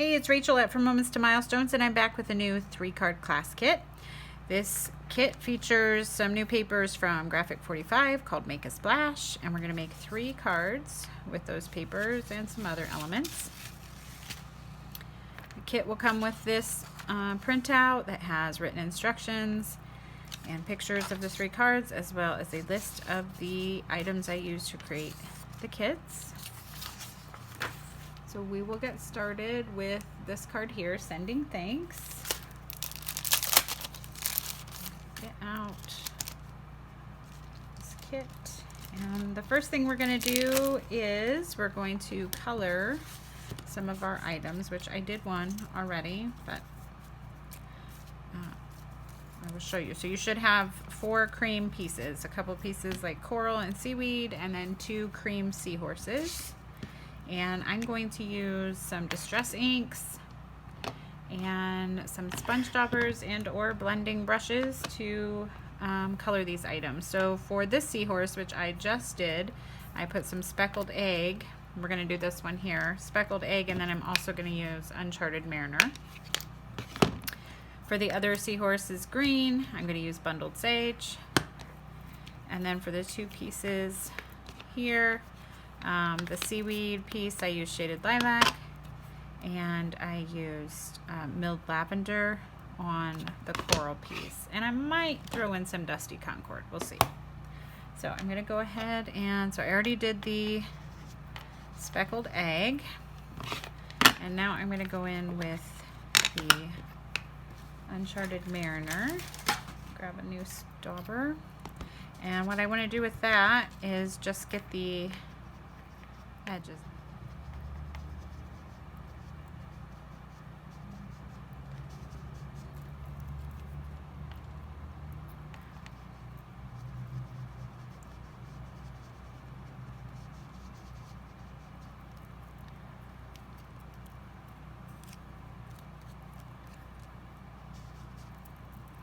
Hey, it's Rachel at From Moments to Milestones, and I'm back with a new 3-card class kit. This kit features some new papers from Graphic 45 called Make a Splash, and we're going to make 3 cards with those papers and some other elements. The kit will come with this printout that has written instructions and pictures of the 3 cards, as well as a list of the items I use to create the kits. So we will get started with this card here, Sending Thanks. Get out this kit. And the first thing we're going to do is we're going to color some of our items, which I did one already, but I will show you. So you should have 4 cream pieces, a couple pieces like coral and seaweed, and then 2 cream seahorses. And I'm going to use some distress inks and some sponge daubers and or blending brushes to color these items. So for this seahorse, which I just did, I put some speckled egg. We're going to do this one here, speckled egg, and then I'm also going to use Uncharted Mariner. For the other seahorse is green, I'm going to use Bundled Sage. And then for the 2 pieces here, the seaweed piece, I used Shaded Lilac, and I used Milled Lavender on the coral piece. And I might throw in some Dusty Concord, we'll see. So I'm going to go ahead and, so I already did the speckled egg, and now I'm going to go in with the Uncharted Mariner. Grab a new dauber, and what I want to do with that is just get the edges.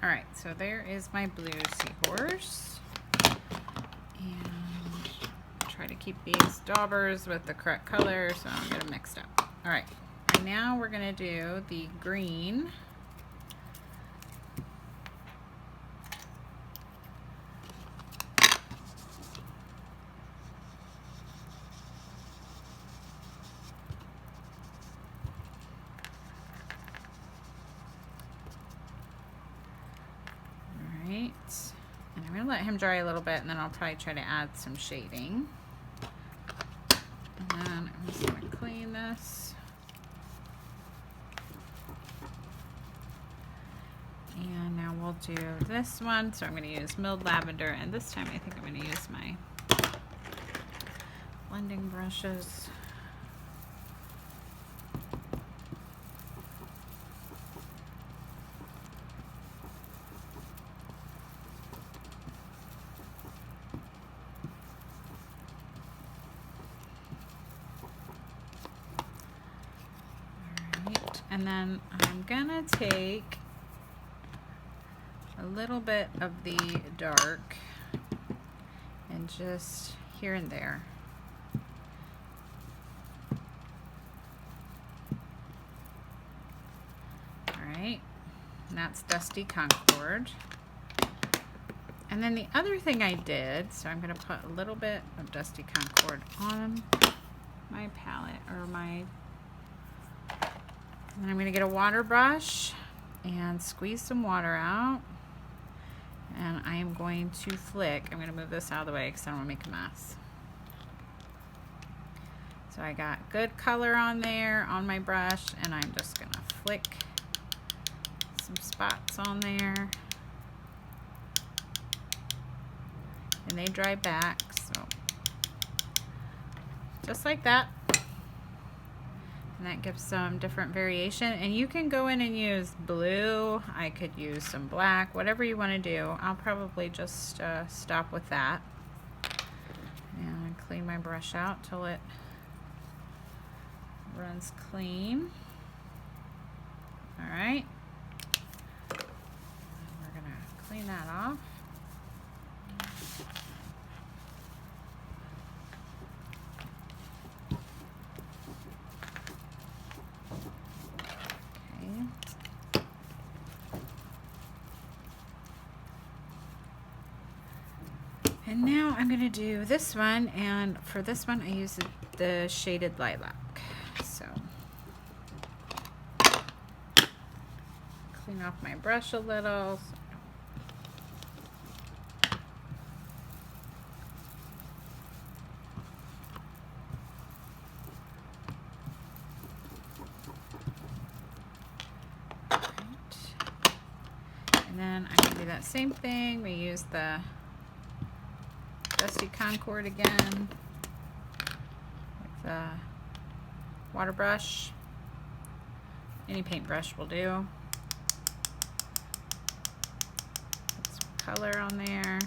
All right, so there is my blue seahorse. And try to keep these daubers with the correct color, so I'm going to mix it up. All right, and now we're going to do the green. All right, and I'm going to let him dry a little bit, and then I'll probably try to add some shading. And then I'm just going to clean this. And now we'll do this one. So I'm going to use Milled Lavender, and this time I think I'm going to use my blending brushes. And then I'm gonna take a little bit of the dark and just here and there. All right, and that's Dusty Concord. And then the other thing I did, so I'm gonna put a little bit of Dusty Concord on my palette, or my, and I'm going to get a water brush and squeeze some water out, and I am going to flick. I'm going to move this out of the way because I don't want to make a mess. So I got good color on there on my brush, and I'm just going to flick some spots on there, and they dry back, so just like that. And that gives some different variation, and you can go in and use blue. I could use some black, whatever you want to do. I'll probably just stop with that and clean my brush out till it runs clean. All right, we're gonna clean that off. And now I'm going to do this one, and for this one I use the shaded lilac. So clean off my brush a little. And then I'm going to do that same thing. We use the Dusty Concord again with the water brush. Any paintbrush will do. Put some color on there.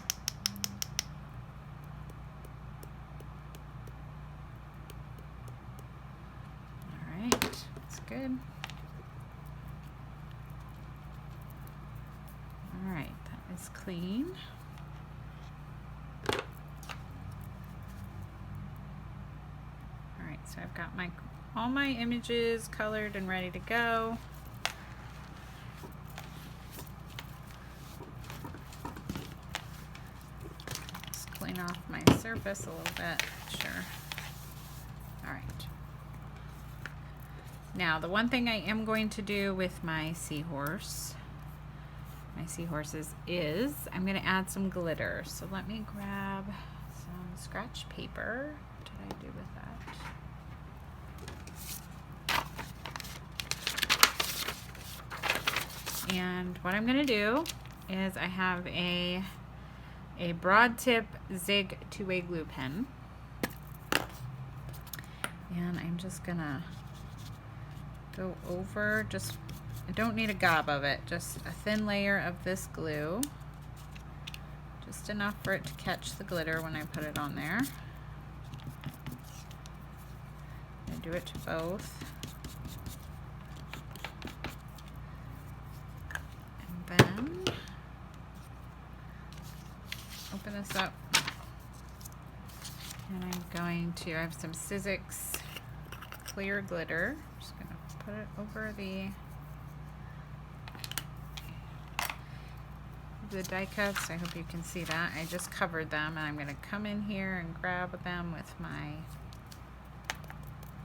All right, that's good. All right, that is clean. All right, so I've got all my images colored and ready to go. Just clean off my surface a little bit, sure. All right. Now, the one thing I am going to do with my seahorses is I'm going to add some glitter. So let me grab some scratch paper. What did I do with that? And what I'm going to do is I have a broad tip Zig two-way glue pen. And I'm just going to go over, I don't need a gob of it, just a thin layer of this glue. Just enough for it to catch the glitter when I put it on there. I do it to both. And then open this up. And I'm going to, I have some Sizzix clear glitter. I'm just going to put it over the die cuts. I hope you can see that. I just covered them, and I'm going to come in here and grab them with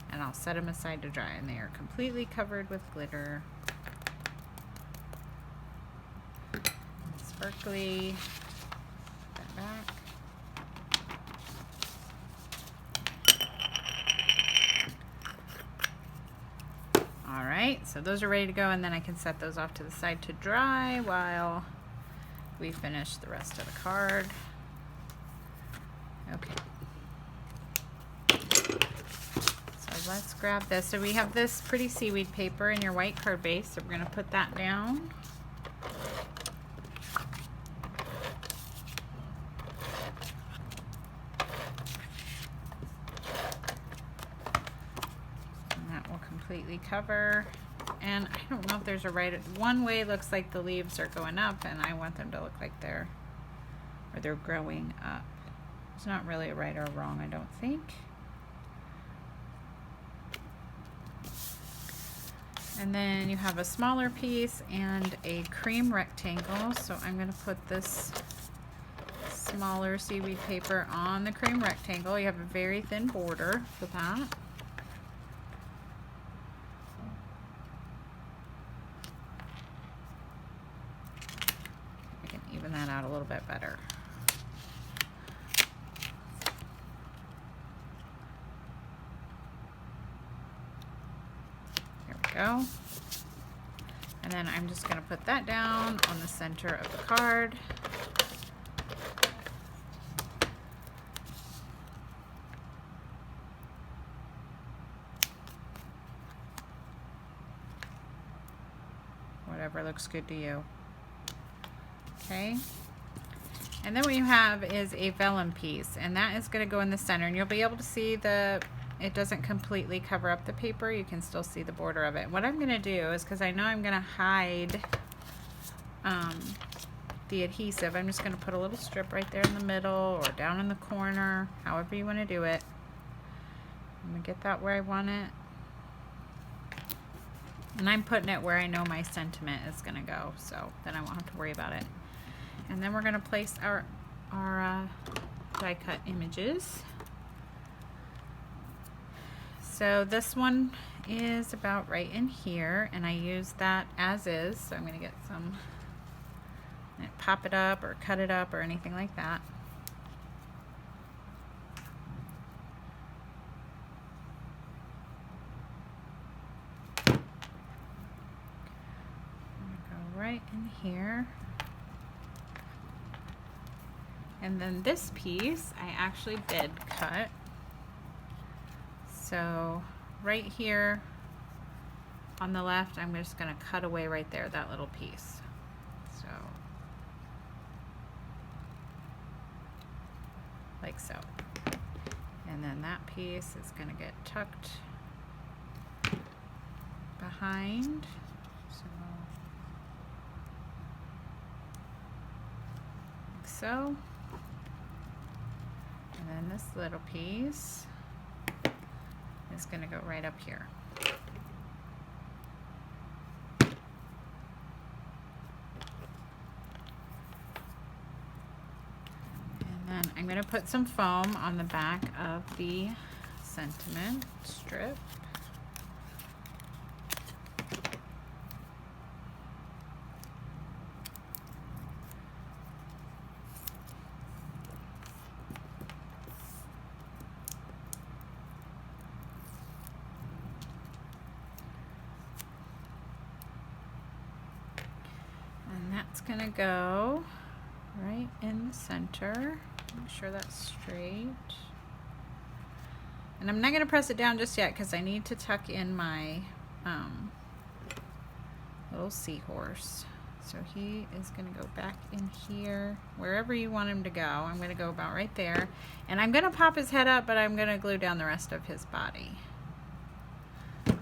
and I'll set them aside to dry, and they are completely covered with glitter. Sparkly. Put that back. Alright, so those are ready to go, and then I can set those off to the side to dry while we finish the rest of the card. Okay. So let's grab this. So we have this pretty seaweed paper in your white card base, so we're going to put that down. And that will completely cover. And I don't know if there's a right, one way looks like the leaves are going up, and I want them to look like they're growing up. It's not really a right or a wrong, I don't think. And then you have a smaller piece and a cream rectangle, so I'm going to put this smaller seaweed paper on the cream rectangle. You have a very thin border for that. Even that out a little bit better. There we go. And then I'm just going to put that down on the center of the card. Whatever looks good to you. Okay, and then what you have is a vellum piece, and that is going to go in the center, and you'll be able to see it doesn't completely cover up the paper. You can still see the border of it. What I'm going to do is, because I know I'm going to hide the adhesive, I'm just going to put a little strip right there in the middle or down in the corner, however you want to do it. I'm going to get that where I want it. And I'm putting it where I know my sentiment is going to go, so then I won't have to worry about it. And then we're going to place our die cut images. So this one is about right in here, and I use that as is. So I'm going to get some, pop it up or cut it up or anything like that. Right in here. And then this piece I actually did cut. So right here on the left, I'm just going to cut away right there, that little piece. So like so. And then that piece is going to get tucked behind. So, and then this little piece is going to go right up here. And then I'm going to put some foam on the back of the sentiment strip. It's going to go right in the center. Make sure that's straight. And I'm not going to press it down just yet because I need to tuck in my little seahorse. So he is going to go back in here, wherever you want him to go. I'm going to go about right there. And I'm going to pop his head up, but I'm going to glue down the rest of his body. So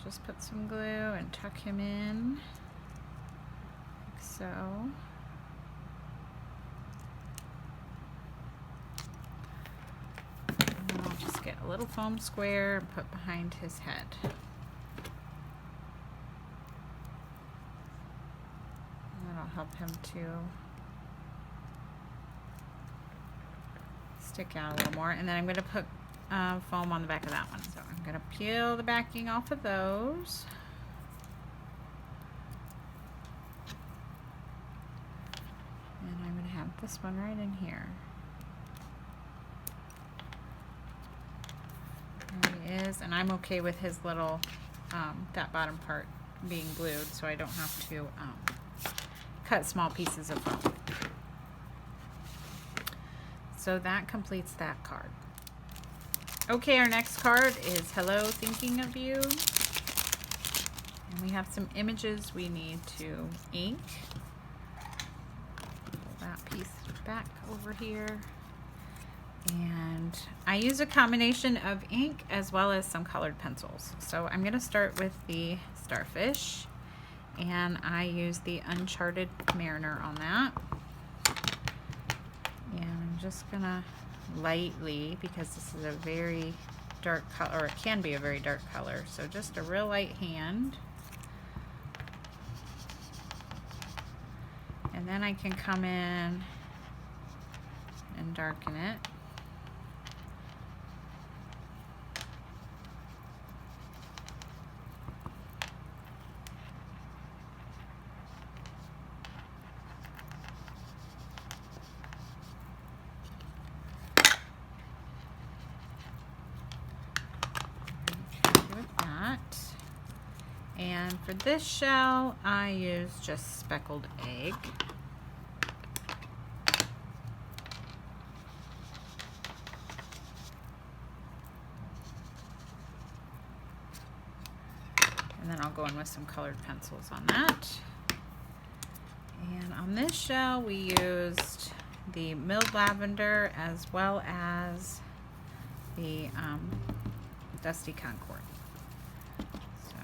just put some glue and tuck him in. So, and then I'll just get a little foam square and put behind his head. And that'll help him to stick out a little more. And then I'm going to put foam on the back of that one. So I'm going to peel the backing off of those. This one right in here. There he is, and I'm okay with his little, that bottom part being glued, so I don't have to cut small pieces of foam. So that completes that card. Okay, our next card is Hello, Thinking of You. And we have some images we need to ink. Piece back over here, and I use a combination of ink as well as some colored pencils. So I'm going to start with the starfish, and I use the Uncharted Mariner on that, and I'm just gonna lightly, because this is a very dark color, or it can be a very dark color, so just a real light hand. And then I can come in and darken it. Okay with that. And for this shell, I use just speckled egg. And then I'll go in with some colored pencils on that. And on this shell, we used the milled lavender as well as the Dusty Concord. So,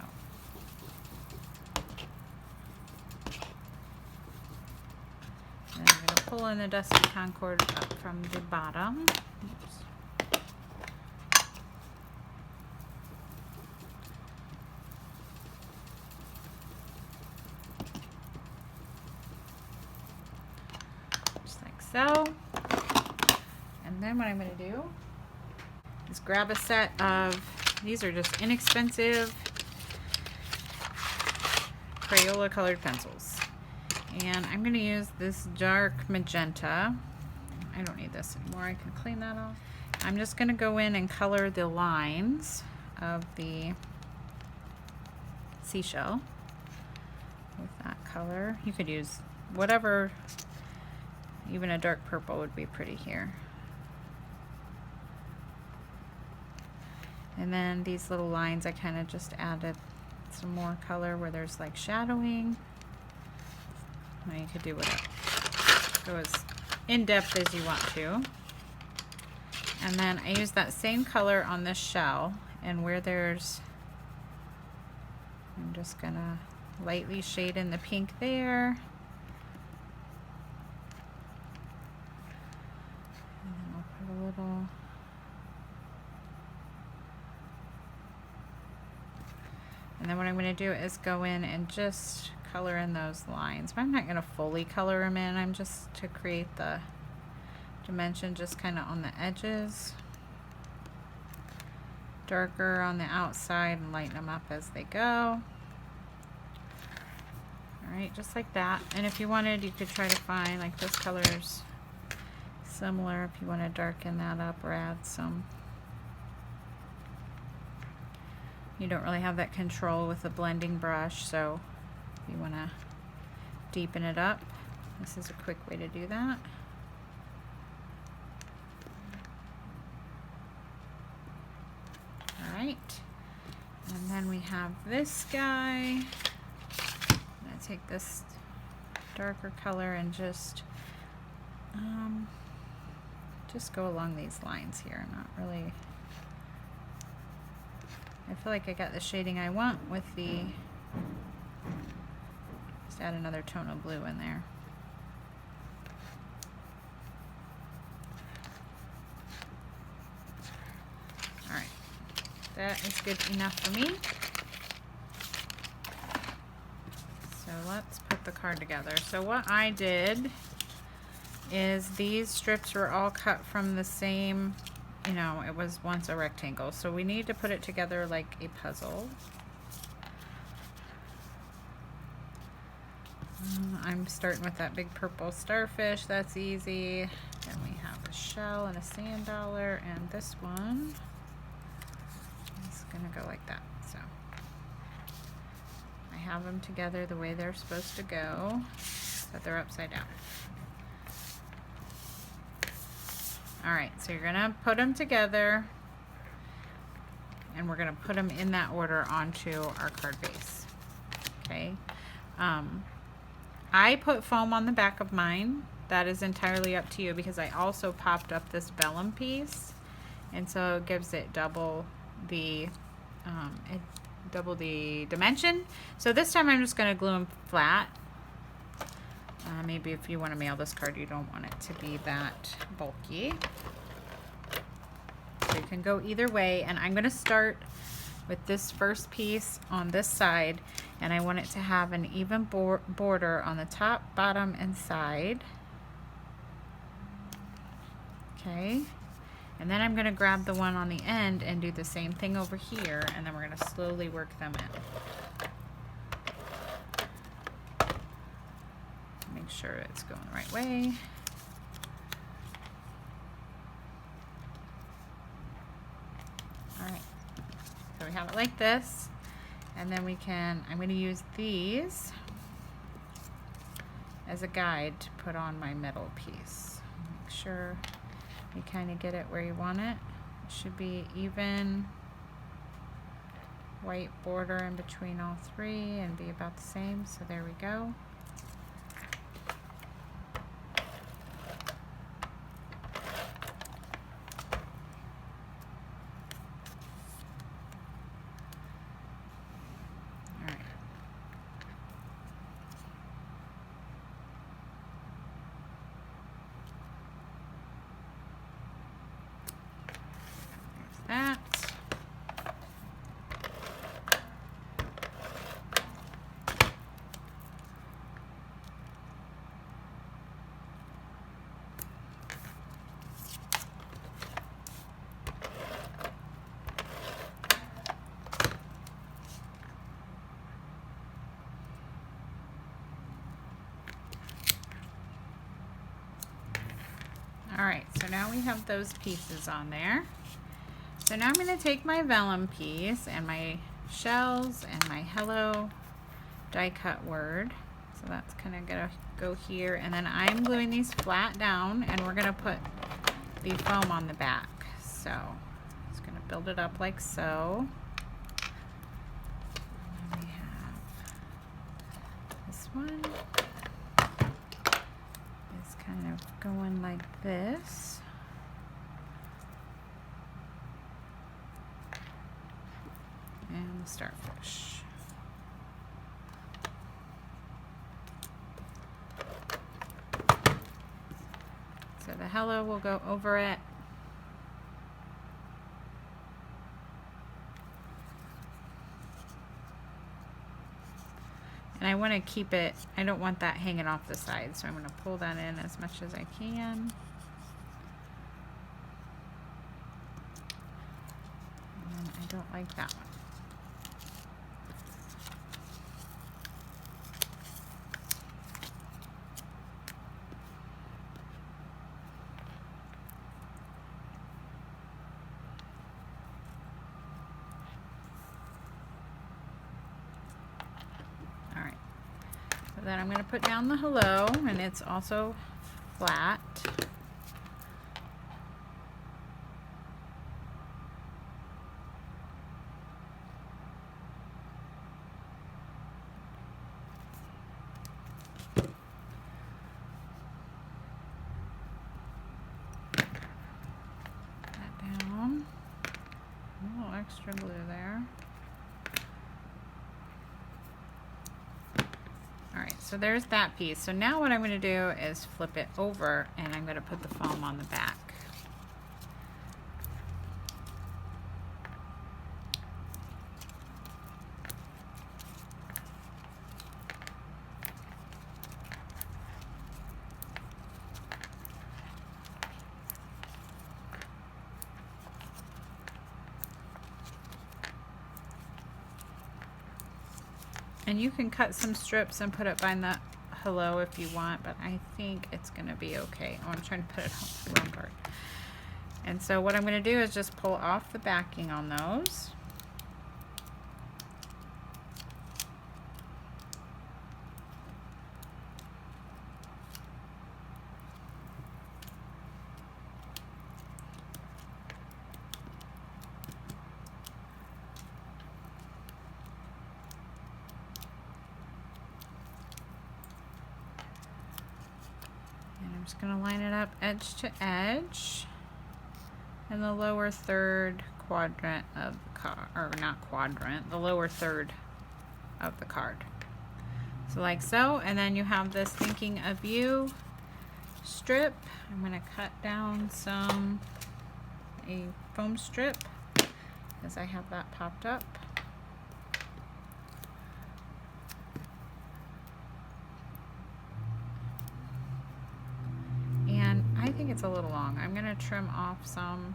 and I'm going to pull in the Dusty Concord up from the bottom. Oops. So, And then what I'm going to do is grab a set of, these are just inexpensive Crayola colored pencils. And I'm going to use this dark magenta. I don't need this anymore. I can clean that off. I'm just going to go in and color the lines of the seashell with that color. You could use whatever, even a dark purple would be pretty here. And then these little lines, I kind of just added some more color where there's like shadowing. Now you could do whatever. Go as in depth as you want to. And then I use that same color on this shell, and where there's, I'm just gonna lightly shade in the pink there. And then I'll put a little, and then what I'm gonna do is go in and just color in those lines. But I'm not gonna fully color them in, I'm just to create the dimension just kind of on the edges, darker on the outside, and lighten them up as they go. Alright, just like that. And if you wanted, you could try to find, like this color's similar, if you want to darken that up or add some. You don't really have that control with the blending brush, so if you want to deepen it up, this is a quick way to do that. Alright, and then we have this guy. I'm going to take this darker color and just go along these lines here. Not really, I feel like I got the shading I want with the, just add another tone of blue in there. Alright, that is good enough for me. So let's put the card together. So what I did is these strips were all cut from the same, you know, it was once a rectangle. So we need to put it together like a puzzle. I'm starting with that big purple starfish, that's easy. Then we have a shell and a sand dollar, and this one is gonna go like that. So I have them together the way they're supposed to go, but they're upside down. Alright, so you're gonna put them together, and we're gonna put them in that order onto our card base. Okay. I put foam on the back of mine. That is entirely up to you, because I also popped up this vellum piece, and so it gives it double the dimension. So this time I'm just going to glue them flat. Maybe if you want to mail this card, you don't want it to be that bulky. So you can go either way, and I'm going to start with this first piece on this side, and I want it to have an even border on the top, bottom, and side. Okay, and then I'm going to grab the one on the end and do the same thing over here, and then we're going to slowly work them in. Make sure it's going the right way. Alright, so we have it like this, and then we can, I'm going to use these as a guide to put on my middle piece. Make sure you kind of get it where you want it. It should be even white border in between all three and be about the same. So there we go. That. All right, so now we have those pieces on there. So now I'm going to take my vellum piece and my shells and my hello die cut word. So that's kind of going to go here, and then I'm gluing these flat down, and we're going to put the foam on the back. So it's going to build it up like so. And then we have this one is kind of going like this. And the starfish. So the hello will go over it. And I want to keep it, I don't want that hanging off the side, so I'm going to pull that in as much as I can. And I don't like that one. Then I'm going to put down the hello, and it's also flat. That down. A little extra glue there. Alright, so there's that piece. So now what I'm going to do is flip it over, and I'm going to put the foam on the back. And you can cut some strips and put it behind the hello if you want, but I think it's going to be okay. Oh, I'm trying to put it on the wrong card. And so what I'm going to do is just pull off the backing on those. I'm just going to line it up edge to edge in the lower third quadrant of the card, or not quadrant, the lower third of the card. So like so, and then you have this thinking of you strip. I'm going to cut down a foam strip because I have that popped up. I think it's a little long. I'm going to trim off some.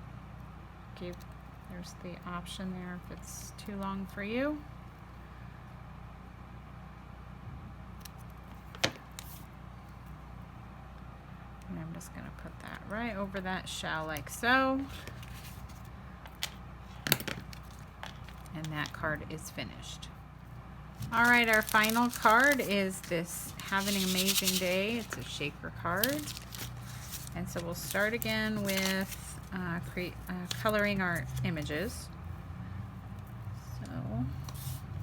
There's the option there if it's too long for you. And I'm just going to put that right over that shell like so. And that card is finished. Alright, our final card is this Have an Amazing Day. It's a shaker card. And so we'll start again with coloring our images. So I'm going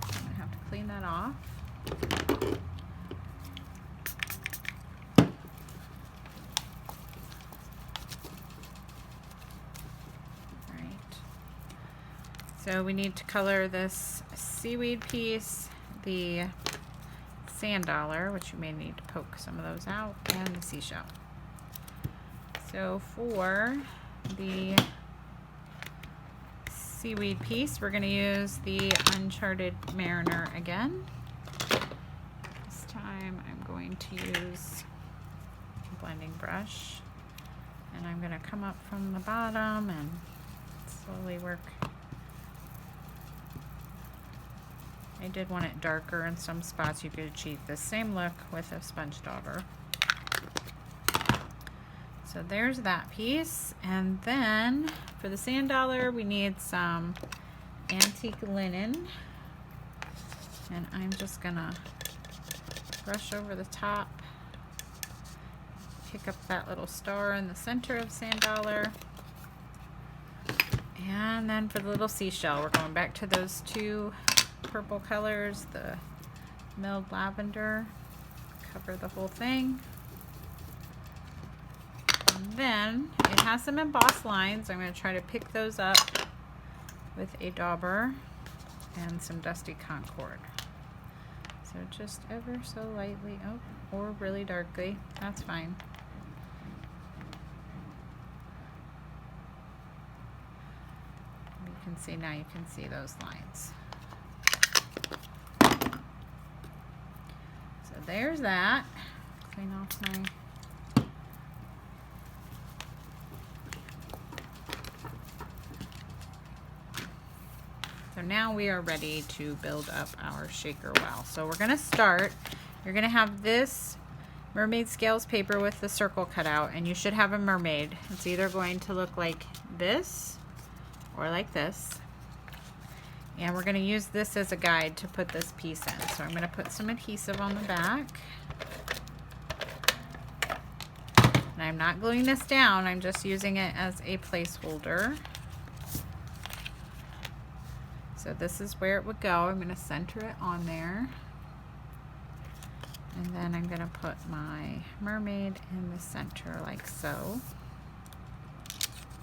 to have to clean that off. Right. So we need to color this seaweed piece, the sand dollar, which you may need to poke some of those out, and the seashell. So for the seaweed piece, we're going to use the Uncharted Mariner again. This time I'm going to use a blending brush, and I'm going to come up from the bottom and slowly work. I did want it darker in some spots. You could achieve the same look with a sponge dauber. So So there's that piece. And then for the sand dollar, we need some antique linen. And I'm just gonna brush over the top, pick up that little star in the center of sand dollar. And then for the little seashell, we're going back to those two purple colors, the milled lavender, cover the whole thing. And then it has some embossed lines. I'm going to try to pick those up with a dauber and some dusty concord. So just ever so lightly, oh, or really darkly, that's fine. You can see, now you can see those lines. So there's that. Clean off my So now we are ready to build up our shaker well. So we're gonna start, you're gonna have this mermaid scales paper with the circle cut out, and you should have a mermaid. It's either going to look like this or like this. And we're gonna use this as a guide to put this piece in. So I'm gonna put some adhesive on the back. And I'm not gluing this down, I'm just using it as a placeholder. So this is where it would go. I'm going to center it on there. And then I'm going to put my mermaid in the center like so.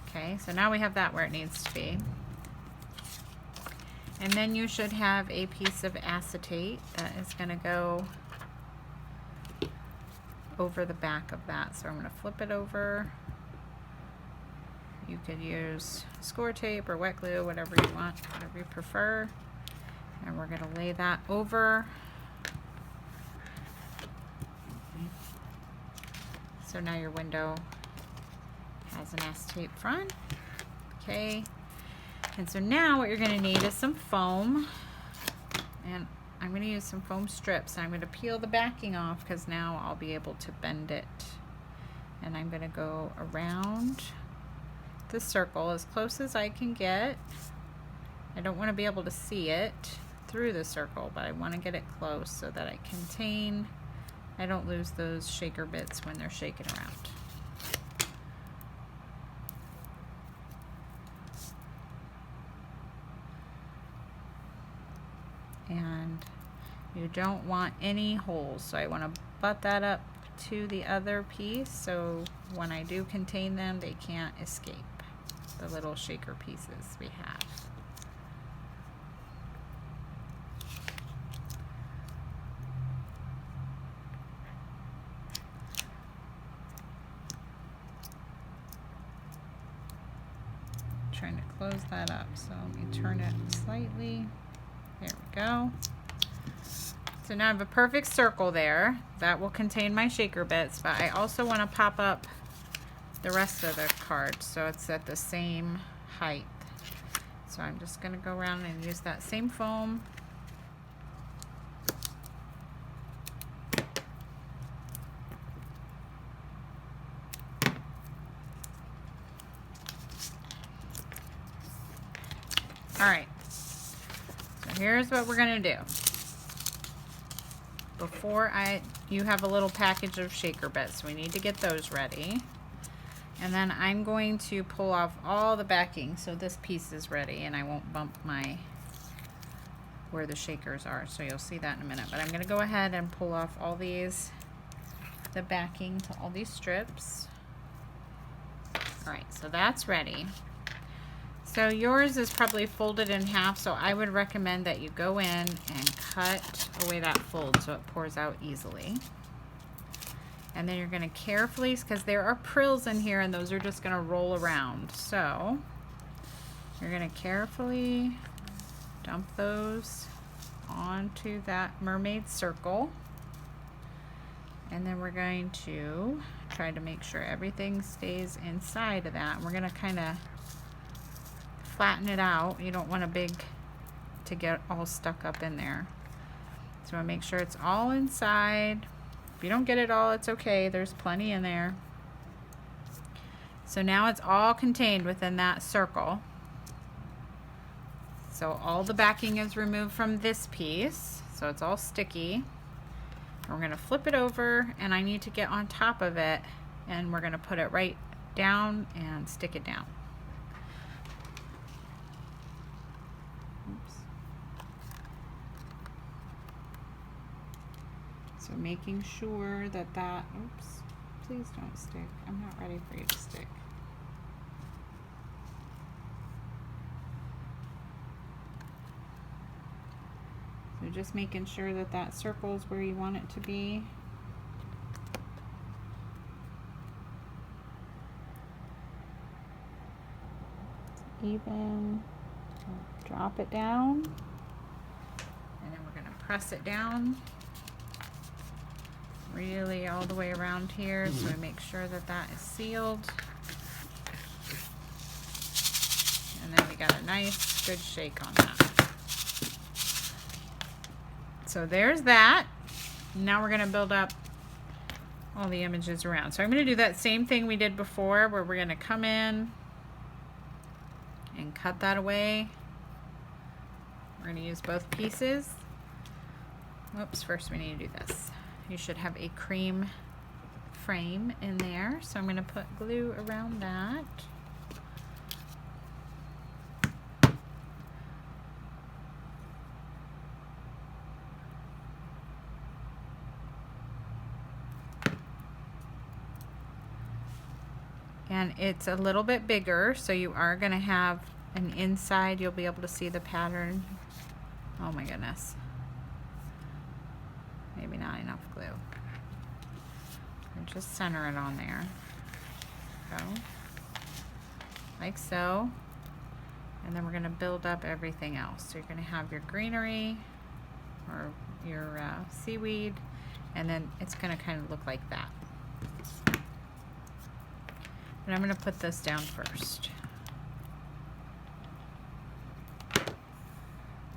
Okay, so now we have that where it needs to be. And then you should have a piece of acetate that is going to go over the back of that. So I'm going to flip it over. You could use score tape or wet glue, whatever you want, whatever you prefer. And we're going to lay that over. So now your window has an acetate front. Okay. And so now what you're going to need is some foam. And I'm going to use some foam strips. I'm going to peel the backing off because now I'll be able to bend it. And I'm going to go around the circle as close as I can get. I don't want to be able to see it through the circle, but I want to get it close so that I don't lose those shaker bits when they're shaking around. And you don't want any holes, so I want to butt that up to the other piece so when I do contain them, they can't escape. The little shaker pieces we have. Trying to close that up, so let me turn it slightly. There we go. So now I have a perfect circle there that will contain my shaker bits, but I also want to pop up the rest of the card so it's at the same height. So I'm just going to go around and use that same foam. Alright, so here's what we're going to do. You have a little package of shaker bits, we need to get those ready. And then I'm going to pull off all the backing so this piece is ready and I won't bump where the shakers are. So you'll see that in a minute. But I'm going to go ahead and pull off all the backing to all these strips. Alright, so that's ready. So yours is probably folded in half, so I would recommend that you go in and cut away that fold so it pours out easily. And then you're going to carefully, because there are prills in here and those are just going to roll around. So you're going to carefully dump those onto that mermaid circle. And then we're going to try to make sure everything stays inside of that. And we're going to kind of flatten it out. You don't want to get all stuck up in there. So make sure it's all inside. If you don't get it all, it's okay. There's plenty in there. So now it's all contained within that circle. So all the backing is removed from this piece, so it's all sticky. We're going to flip it over, and I need to get on top of it, and we're going to put it right down and stick it down. Oops. So making sure that oops, please don't stick. I'm not ready for you to stick. So just making sure that that circle is where you want it to be. Even. Drop it down. And then we're going to press it down really all the way around here, so we make sure that that is sealed. And then we got a nice good shake on that. So there's that. Now we're going to build up all the images around. So I'm going to do that same thing we did before, where we're going to come in and cut that away. We're going to use both pieces. Whoops, first we need to do this. You should have a cream frame in there, so I'm going to put glue around that. And it's a little bit bigger, so you are going to have an inside, you'll be able to see the pattern. Oh my goodness. Maybe not enough glue. And just center it on there. So, like so. And then we're going to build up everything else. So you're going to have your greenery or your seaweed, and then it's going to kind of look like that. And I'm going to put this down first.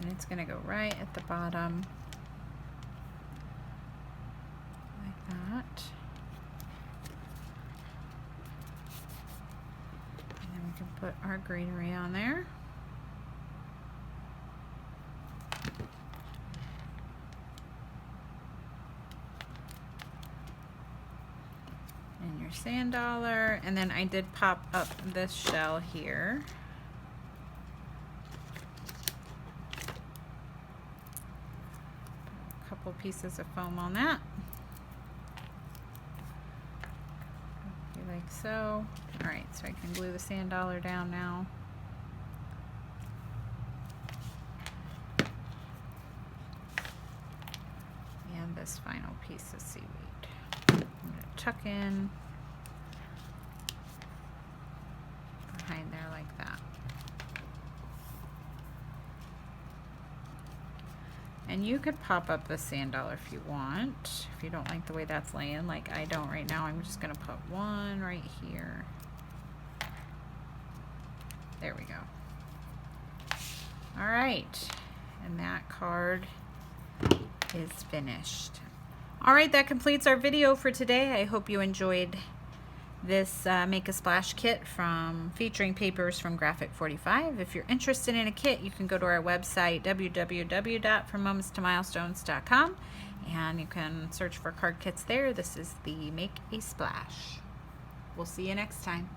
And it's going to go right at the bottom. Like that. And then we can put our greenery on there. And your sand dollar, and then I did pop up this shell here. A couple pieces of foam on that. Like so. Alright, so I can glue the sand dollar down now. And this final piece of seaweed. I'm going to tuck in behind there like that. And you could pop up the sand dollar if you want, if you don't like the way that's laying, like I don't right now. I'm just going to put one right here. There we go. All right, and that card is finished. All right, that completes our video for today. I hope you enjoyed this Make a Splash kit featuring papers from Graphic 45. If you're interested in a kit, you can go to our website, www.frommomentstomilestones.com, and you can search for card kits there. This is the Make a Splash. We'll see you next time.